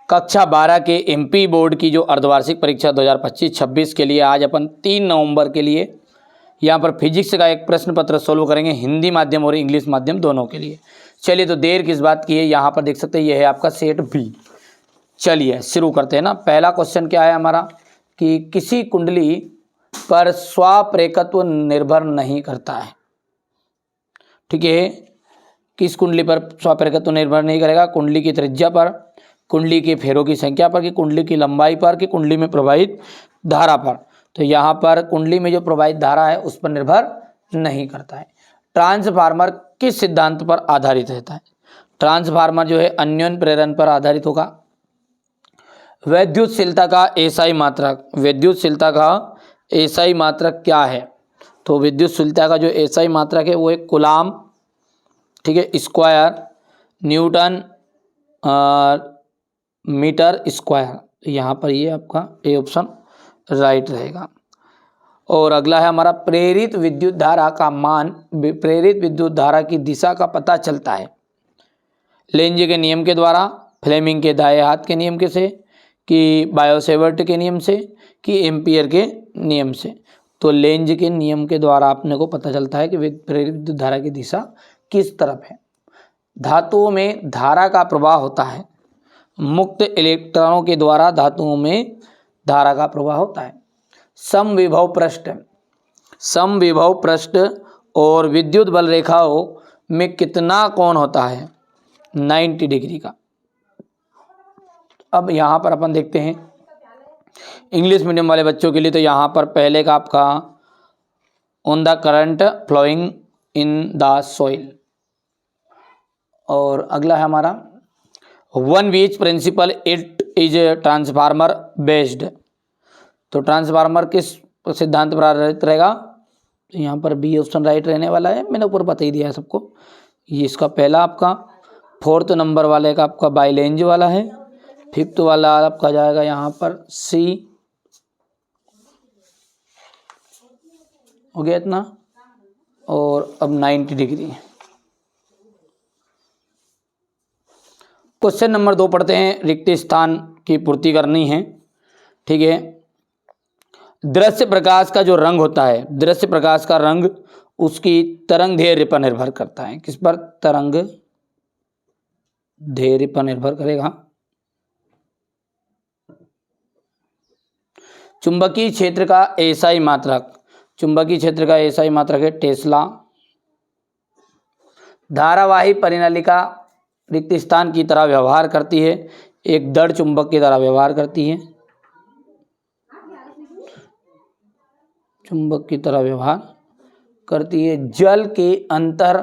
कक्षा 12 के MP board की जो अर्धवार्षिक परीक्षा 2025-26 के लिए आज अपन 3 नवंबर के लिए यहाँ पर फिजिक्स का एक प्रश्न पत्र सोल्व करेंगे, हिंदी माध्यम और इंग्लिश माध्यम दोनों के लिए। चलिए तो देर किस बात की है, यहाँ पर देख सकते हैं ये है आपका सेट बी। चलिए शुरू करते हैं ना। पहला क्वेश्चन क्या है हमारा कि किसी कुंडली पर स्वाप्रेरकत्व निर्भर नहीं करता है। ठीक है, किस कुंडली पर स्वाप्रेरकत्व निर्भर नहीं करेगा? कुंडली की त्रिज्या पर, कुंडली के फेरों की संख्या पर, कि कुंडली की लंबाई पर, कि कुंडली में प्रवाहित धारा पर। तो यहाँ पर कुंडली में जो प्रवाहित धारा है उस पर निर्भर नहीं करता है। ट्रांसफार्मर किस सिद्धांत पर आधारित रहता है? ट्रांसफार्मर जो है अन्योन्य प्रेरण पर आधारित होगा। विद्युतशीलता का एसआई मात्रक, विद्युतशीलता का एसआई मात्रक क्या है? तो विद्युतशीलता का जो एसआई मात्रक है वो एक कूलाम, ठीक है, स्क्वायर न्यूटन मीटर स्क्वायर। यहाँ पर ये आपका ए ऑप्शन राइट रहेगा। और अगला है हमारा प्रेरित विद्युत धारा का मान, प्रेरित विद्युत धारा की दिशा का पता चलता है लेंज के नियम के द्वारा, फ्लेमिंग के दाएं हाथ के नियम के से, कि बायोसेवर्ट के नियम से, कि एम्पियर के नियम से। तो लेंज के नियम के द्वारा अपने को पता चलता है कि प्रेरित विद्युत धारा की दिशा किस तरफ है। धातुओं में धारा का प्रवाह होता है, मुक्त इलेक्ट्रॉनों के द्वारा धातुओं में धारा का प्रवाह होता है। समविभव पृष्ठ, समविभव पृष्ठ और विद्युत बल रेखाओं में कितना कोण होता है? 90 डिग्री का। अब यहाँ पर अपन देखते हैं इंग्लिश मीडियम वाले बच्चों के लिए, तो यहाँ पर पहले का आपका on the current flowing in the soil, और अगला है हमारा one which principle it is transformer based. तो ट्रांसफार्मर किस सिद्धांत पर आधारित रहेगा? तो यहाँ पर बी ऑप्शन राइट रहने वाला है, मैंने ऊपर बता ही दिया है सबको। ये इसका पहला आपका, फोर्थ नंबर वाले का आपका बाइलेंज वाला है, फिफ्थ वाला आपका जाएगा यहाँ पर सी। हो गया इतना। और अब 90 डिग्री। क्वेश्चन नंबर 2 पढ़ते हैं, रिक्त स्थान की पूर्ति करनी है। ठीक है, दृश्य प्रकाश का जो रंग होता है, दृश्य प्रकाश का रंग उसकी तरंग दैर्ध्य पर निर्भर करता है। किस पर? तरंग दैर्ध्य पर निर्भर करेगा। चुंबकीय क्षेत्र का एसआई मात्रक, चुंबकीय क्षेत्र का एसआई मात्रक है टेस्ला। धारावाही परिनलिका रिक्त स्थान की तरह व्यवहार करती है, एक दृढ़ चुंबक की तरह व्यवहार करती है, चुंबक की तरह व्यवहार करती है। जल के अंतर,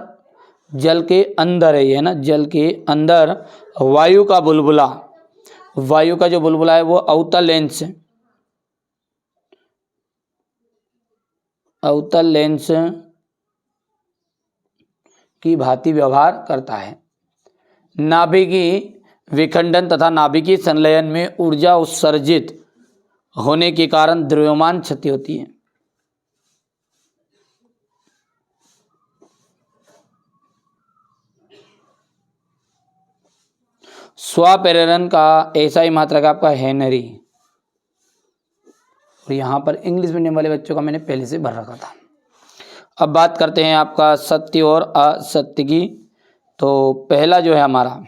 जल के अंदर है ये ना, जल के अंदर वायु का बुलबुला, वायु का जो बुलबुला है वो अवतल लेंस, अवतल लेंस की भांति व्यवहार करता है। नाभिकीय विखंडन तथा नाभिकीय संलयन में ऊर्जा उत्सर्जित होने के कारण द्रव्यमान क्षति होती है। स्वाप्रेरण का एसआई मात्रक आपका हेनरी। और यहाँ पर इंग्लिश मीडियम वाले बच्चों का मैंने पहले से भर रखा था। अब बात करते हैं आपका सत्य और असत्य की। तो पहला जो है हमारा,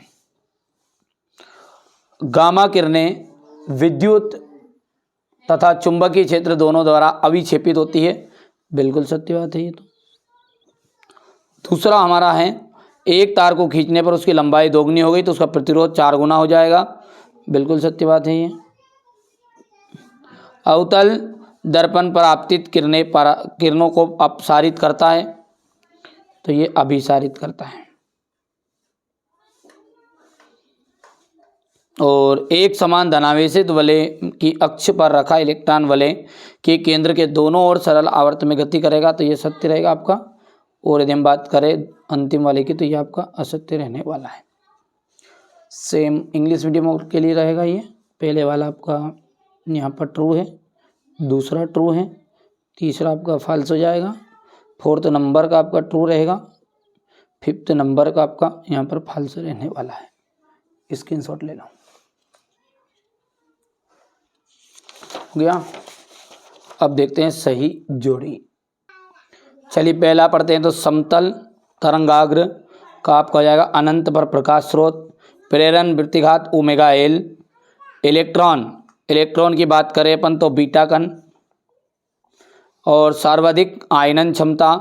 गामा किरणें विद्युत तथा चुंबकीय क्षेत्र दोनों द्वारा अविक्षेपित होती है। बिल्कुल सत्य बात है ये। तो दूसरा हमारा है, एक तार को खींचने पर उसकी लंबाई दोगुनी हो गई तो उसका प्रतिरोध 4 गुना हो जाएगा। बिल्कुल सत्य बात है ये। अवतल दर्पण पर आपतित किरणों को अपसारित करता है, तो ये अभिसारित करता है। और एक समान धनावेशित वलय की अक्ष पर रखा इलेक्ट्रॉन वलय के केंद्र के दोनों ओर सरल आवर्त में गति करेगा, तो ये सत्य रहेगा आपका। और यदि हम बात करें अंतिम वाले की, तो ये आपका असत्य रहने वाला है। सेम इंग्लिश मीडियम के लिए रहेगा ये। पहले वाला आपका यहाँ पर ट्रू है, दूसरा ट्रू है, तीसरा आपका फॉल्स हो जाएगा, फोर्थ नंबर का आपका ट्रू रहेगा, फिफ्थ नंबर का आपका यहाँ पर फॉल्स रहने वाला है। स्क्रीनशॉट ले लो। हो गया। अब देखते हैं सही जोड़ी। चलिए पहला पढ़ते हैं। तो समतल तरंगाग्र का आपका हो जाएगा अनंत पर प्रकाश स्रोत, प्रेरण वृत्तिघात ओमेगा एल। इलेक्ट्रॉन की बात करें अपन तो बीटा कण। और सर्वाधिक आयनन क्षमता,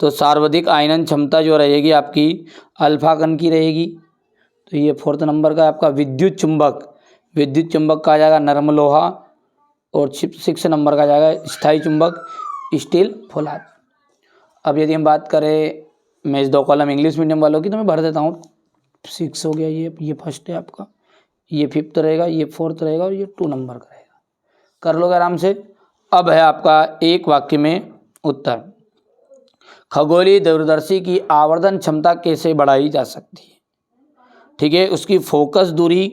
तो सर्वाधिक आयनन क्षमता जो रहेगी आपकी अल्फा कण की रहेगी। तो ये 4th नंबर का आपका विद्युत चुंबक का आ जाएगा नरम लोहा। और 6 नंबर का जाएगा स्थायी चुंबक स्टील फौलाद। अब यदि हम बात करें मैं इस 2 कॉलम इंग्लिश मीडियम वालों की तो मैं भर देता हूँ। 6 हो गया, ये फर्स्ट है आपका, ये 5th रहेगा, ये 4th रहेगा और ये 2 नंबर का रहेगा। कर लोगे आराम से। अब है आपका एक वाक्य में उत्तर। खगोलीय दूरदर्शी की आवर्धन क्षमता कैसे बढ़ाई जा सकती है? ठीक है, उसकी फोकस दूरी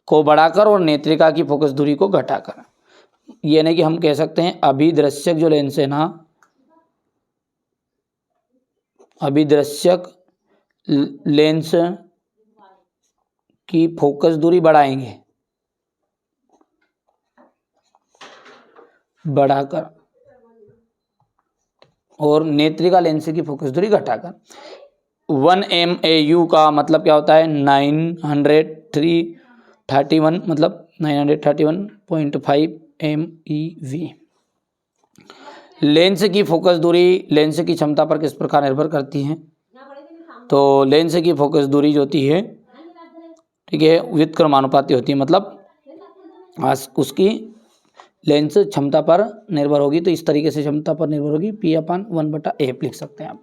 को बढ़ाकर और नेत्रिका की फोकस दूरी को घटाकर। ये नहीं कि हम कह सकते हैं अभिदृश्यक जो लेंस है ना, अभिदृश्यक लेंस की फोकस दूरी बढ़ाएंगे, बढ़ाकर, और नेत्रिका लेंस की फोकस दूरी घटाकर। 1 MAU का मतलब क्या होता है? 931 मतलब 931.5 MeV। लेंस की फोकस दूरी लेंस की क्षमता पर किस प्रकार निर्भर करती है? तो लेंस की फोकस दूरी जो होती है, ठीक है, व्युत्क्रमानुपाती होती है, मतलब उसकी लेंस क्षमता पर निर्भर होगी। तो इस तरीके से क्षमता पर निर्भर होगी, P/1/F लिख सकते हैं आप।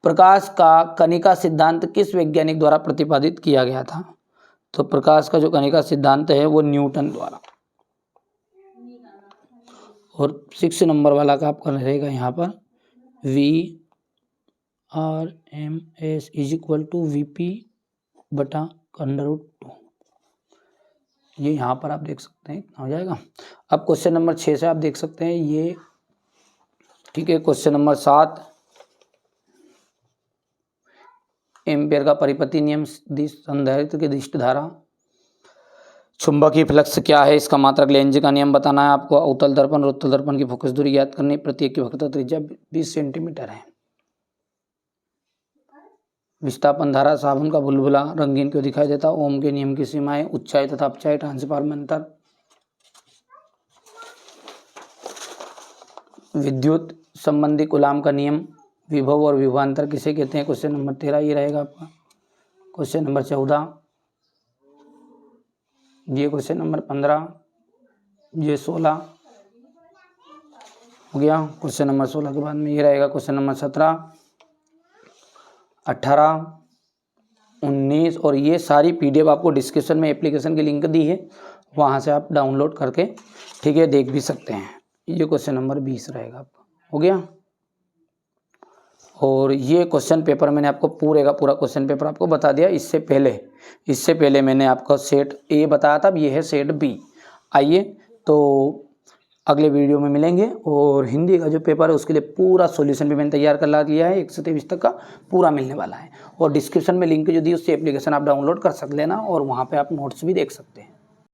प्रकाश का कणिका सिद्धांत किस वैज्ञानिक द्वारा प्रतिपादित किया गया था? तो प्रकाश का जो कणिका सिद्धांत है वो न्यूटन द्वारा। और 6 नंबर वाला का आपका रहेगा यहाँ पर VRMS = VP/√2। ये यहाँ पर आप देख सकते हैं हो जाएगा। अब क्वेश्चन नंबर 6 से आप देख सकते हैं ये, ठीक है। क्वेश्चन नंबर 7, एम्पियर का परिपति नियम, संधारित्र की दिष्ट धारा, चुंबकीय फ्लक्स क्या है, इसका मात्रक लेंज का नियम बताना है आपको, अवतल दर्पण और उत्तल दर्पण की फोकस दूरी ज्ञात करनी, प्रत्येक की वक्रता त्रिज्या 20 सेंटीमीटर है। विस्थापन धारा, साबुन का बुलबुला रंगीन क्यों दिखाई देता, ओम के नियम की सीमाएं, उच्चाई तथा अपचाई, ट्रांसफार में अंतर, विद्युत संबंधी कूलाम का नियम, विभव और विभवांतर किसे कहते हैं। क्वेश्चन नंबर 13 ये रहेगा आपका। क्वेश्चन नंबर 14, ये क्वेश्चन नंबर 15, ये 16 हो गया। क्वेश्चन नंबर 16 के बाद में ये रहेगा क्वेश्चन नंबर 17, 18, 19 और ये सारी PDF आपको डिस्क्रिप्शन में एप्लीकेशन की लिंक दी है, वहाँ से आप डाउनलोड करके, ठीक है, देख भी सकते हैं। ये क्वेश्चन नंबर 20 रहेगा आपका। हो गया। और ये क्वेश्चन पेपर मैंने आपको पूरे का पूरा क्वेश्चन पेपर आपको बता दिया। इससे पहले मैंने आपको सेट A बताया था, अब ये है सेट B। आइए तो अगले वीडियो में मिलेंगे। और हिंदी का जो पेपर है उसके लिए पूरा सॉल्यूशन भी मैंने तैयार कर ला दिया है, 1 से 23 तक का पूरा मिलने वाला है। और डिस्क्रिप्शन में लिंक जो दी उससे एप्लीकेशन आप डाउनलोड कर सकते लेना और वहाँ पर आप नोट्स भी देख सकते हैं।